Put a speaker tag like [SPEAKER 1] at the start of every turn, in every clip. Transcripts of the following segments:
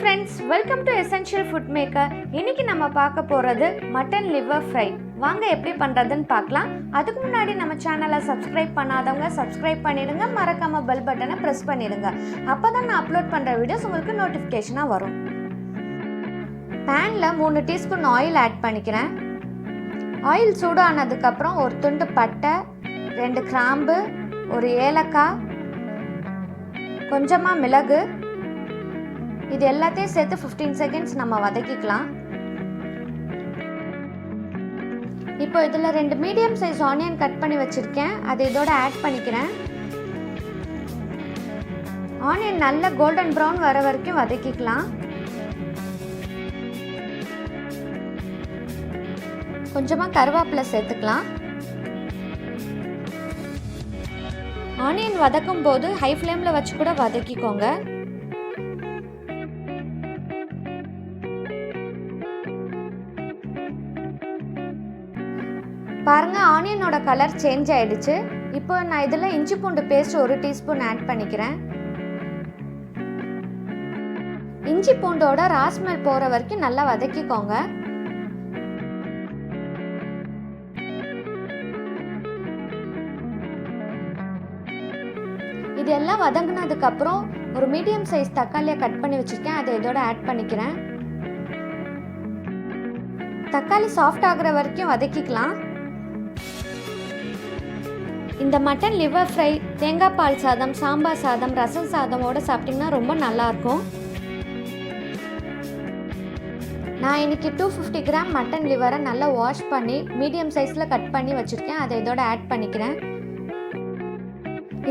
[SPEAKER 1] friends, welcome to Essentialfoodmaker. இன்னைக்கு நம்ம பார்க்க போறது மட்டன் லிவர் ஃப்ரை. வாங்க எப்படி பண்றதுன்னு பார்க்கலாம். அதுக்கு முன்னாடி நம்ம சேனலை சப்ஸ்கிரைப் பண்ணாதவங்க சப்ஸ்கிரைப் பண்ணிடுங்க, மறக்காம பெல் பட்டனை பிரஸ் பண்ணிடுங்க. அப்பதான் நான் அப்லோட் பண்ற வீடியோஸ் உங்களுக்கு நோட்டிஃபிகேஷனா வரும். பேன்ல 3 டீஸ்பூன் ஆயில் ஆட் பண்ணிக்கிறேன். ஆயில் சூடானதுக்கு அப்புறம் ஒரு துண்டு பட்டை, 2 கிராம்பு, ஒரு ஏலக்காய், கொஞ்சமா மிளகு, இது எல்லாத்தையும் சேர்த்து 15 செகண்ட்ஸ் நம்ம வதக்கிக்கலாம். இப்போ இதில் 2 மீடியம் சைஸ் ஆனியன் கட் பண்ணி வச்சுருக்கேன், அதை இதோட ஆட் பண்ணிக்கிறேன். ஆனியன் நல்ல கோல்டன் ப்ரௌன் வர வரைக்கும் வதக்கிக்கலாம். கொஞ்சமாக கருவேப்பிலை சேர்த்துக்கலாம். ஆனியன் வதக்கும் போது ஹை ஃப்ளேமில் வச்சு கூட வதக்கிக்கோங்க. பாருங்க, ஆனியனோட கலர் சேஞ்ச் ஆயிடுச்சு. இப்போ நான் இதில் இஞ்சி பூண்டு பேஸ்ட் 1 டீஸ்பூன் ஆட் பண்ணிக்கிறேன். இஞ்சி பூண்டோட ராஸ்மெல் போகிற வரைக்கும் நல்லா வதக்கிக்கோங்க. இது எல்லாம் வதங்கினதுக்கு அப்புறம் ஒரு மீடியம் சைஸ் தக்காளியை கட் பண்ணி வச்சிருக்கேன், அதை இதோட ஆட் பண்ணிக்கிறேன். தக்காளி சாஃப்ட் ஆகுற வரைக்கும் வதக்கிக்கலாம். இந்த மட்டன் லிவர் ஃப்ரை தேங்காய் பால் சாதம், சாம்பார் சாதம், ரசம் சாதமோடு சாப்பிட்டிங்கன்னா ரொம்ப நல்லாயிருக்கும். நான் இன்னைக்கு 250 கிராம் மட்டன் லிவரை நல்லா வாஷ் பண்ணி மீடியம் சைஸில் கட் பண்ணி வச்சுருக்கேன், அதை இதோட ஆட் பண்ணிக்கிறேன்.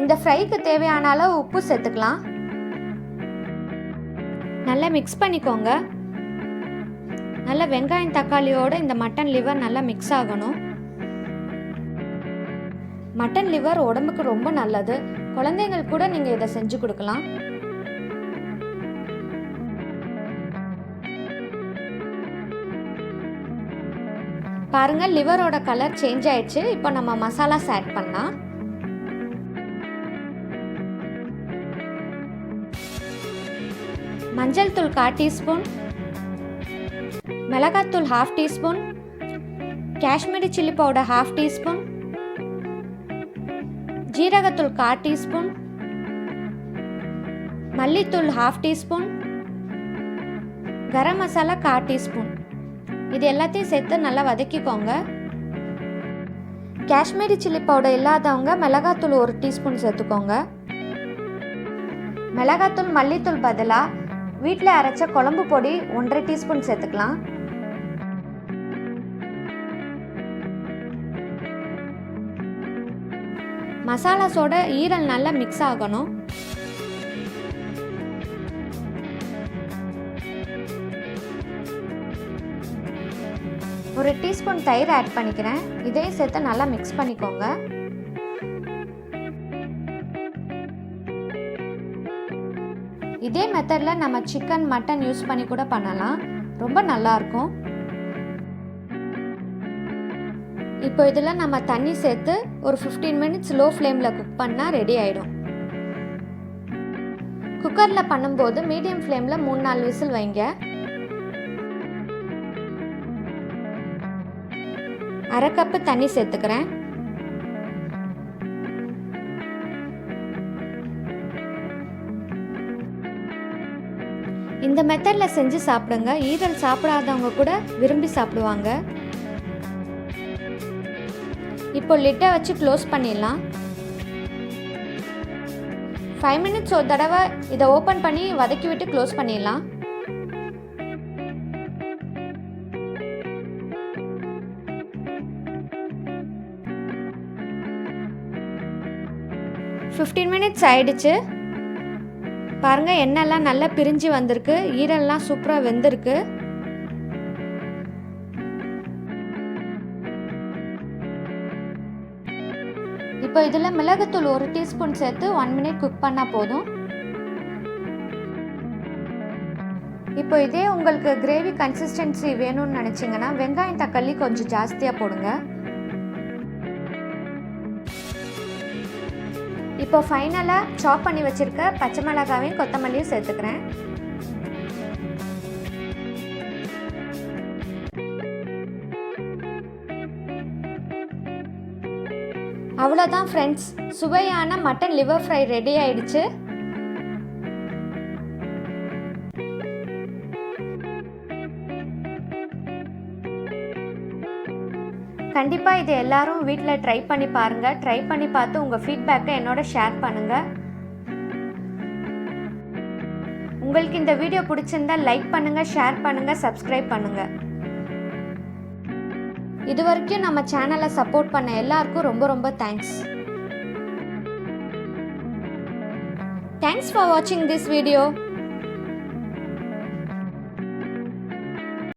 [SPEAKER 1] இந்த ஃப்ரைக்கு தேவையான அளவு உப்பு சேர்த்துக்கலாம். நல்லா மிக்ஸ் பண்ணிக்கோங்க. நல்லா வெங்காயம் தக்காளியோடு இந்த மட்டன் லிவர் நல்லா மிக்ஸ் ஆகணும். மட்டன் லிவர் உடம்புக்கு ரொம்ப நல்லது. குழந்தைகள் கூட நீங்கள் இதை செஞ்சு கொடுக்கலாம். பாருங்க, லிவரோட கலர் சேஞ்ச் ஆயிடுச்சு. இப்போ நம்ம மசாலாஸ் ஆட் பண்ணலாம். மஞ்சள் தூள் 1/4 டீஸ்பூன், மிளகாத்தூள் 1/2 teaspoon, Kashmiri chilli powder 1/2 teaspoon, ஜீரகத்தூள் 1/4 டீஸ்பூன், மல்லித்தூள் 1/2 டீஸ்பூன், கரம் மசாலா 1/4 டீஸ்பூன். இது எல்லாத்தையும் சேர்த்து நல்லா வதக்கிக்கோங்க. காஷ்மீரி சில்லி பவுடர் இல்லாதவங்க மிளகாத்தூள் 1 டீஸ்பூன் சேர்த்துக்கோங்க. மிளகாத்தூள் மல்லித்தூள் பதிலாக வீட்டில் அரைச்ச குழம்பு பொடி 1/2 டீஸ்பூன் சேர்த்துக்கலாம். மசாலாஸோட ஈரல் நல்லா மிக்ஸ் ஆகணும். ஒரு டீஸ்பூன் தயிர் ஆட் பண்ணிக்கிறேன். இதையும் சேர்த்து நல்லா மிக்ஸ் பண்ணிக்கோங்க. இதே மெத்தடில் நம்ம சிக்கன், மட்டன் யூஸ் பண்ணி கூட பண்ணலாம், ரொம்ப நல்லாயிருக்கும். இப்போ இதில் நம்ம தண்ணி சேர்த்து ஒரு 15 மினிட்ஸ் லோ ஃப்ளேமில் குக் பண்ணால் ரெடி ஆகிடும். குக்கரில் பண்ணும்போது மீடியம் ஃப்ளேமில் 3-4 விசில் வைங்க. அரை கப்பு தண்ணி சேர்த்துக்கிறேன். இந்த மெத்தடில் செஞ்சு சாப்பிடுங்க. ஈரல் சாப்பிடாதவங்க கூட விரும்பி சாப்பிடுவாங்க. இப்போ லிட்டை வச்சு க்ளோஸ் பண்ணிடலாம். 5 மினிட்ஸ் ஒரு தடவை இதை ஓப்பன் பண்ணி வதக்கி விட்டு க்ளோஸ் பண்ணிடலாம். $15 மினிட்ஸ் ஆயிடுச்சு. பாருங்கள், எண்ணெய்லாம் நல்லா பிரிஞ்சு வந்திருக்கு, ஈரல்லாம் சூப்பராக வெந்திருக்கு. இப்போ இதில் மிளகுத்தூள் 1 டீஸ்பூன் சேர்த்து 1 மினிட் குக் பண்ணால் போதும். இப்போ இதே உங்களுக்கு கிரேவி கன்சிஸ்டன்சி வேணும்னு நினச்சிங்கன்னா வெங்காயம் தக்காளி கொஞ்சம் ஜாஸ்தியாக போடுங்க. இப்போ ஃபைனலாக சாப் பண்ணி வச்சுருக்க பச்சை மிளகாவையும் கொத்தமல்லியும் சேர்த்துக்கிறேன். அவ்வளோதான் ஃப்ரெண்ட்ஸ், சுவையான மட்டன் லிவர் ஃப்ரை ரெடி ஆயிடுச்சு. கண்டிப்பாக இது எல்லாரும் வீட்டில் ட்ரை பண்ணி பாருங்கள். ட்ரை பண்ணி பார்த்து உங்கள் ஃபீட்பேக்கை என்னோட ஷேர் பண்ணுங்கள். உங்களுக்கு இந்த வீடியோ பிடிச்சிருந்தா லைக் பண்ணுங்கள், ஷேர் பண்ணுங்கள், சப்ஸ்கிரைப் பண்ணுங்கள். இது வரைக்கும் நம்ம சேனலை சப்போர்ட் பண்ண எல்லாருக்கும் ரொம்ப ரொம்ப thanks. Thanks for watching this video.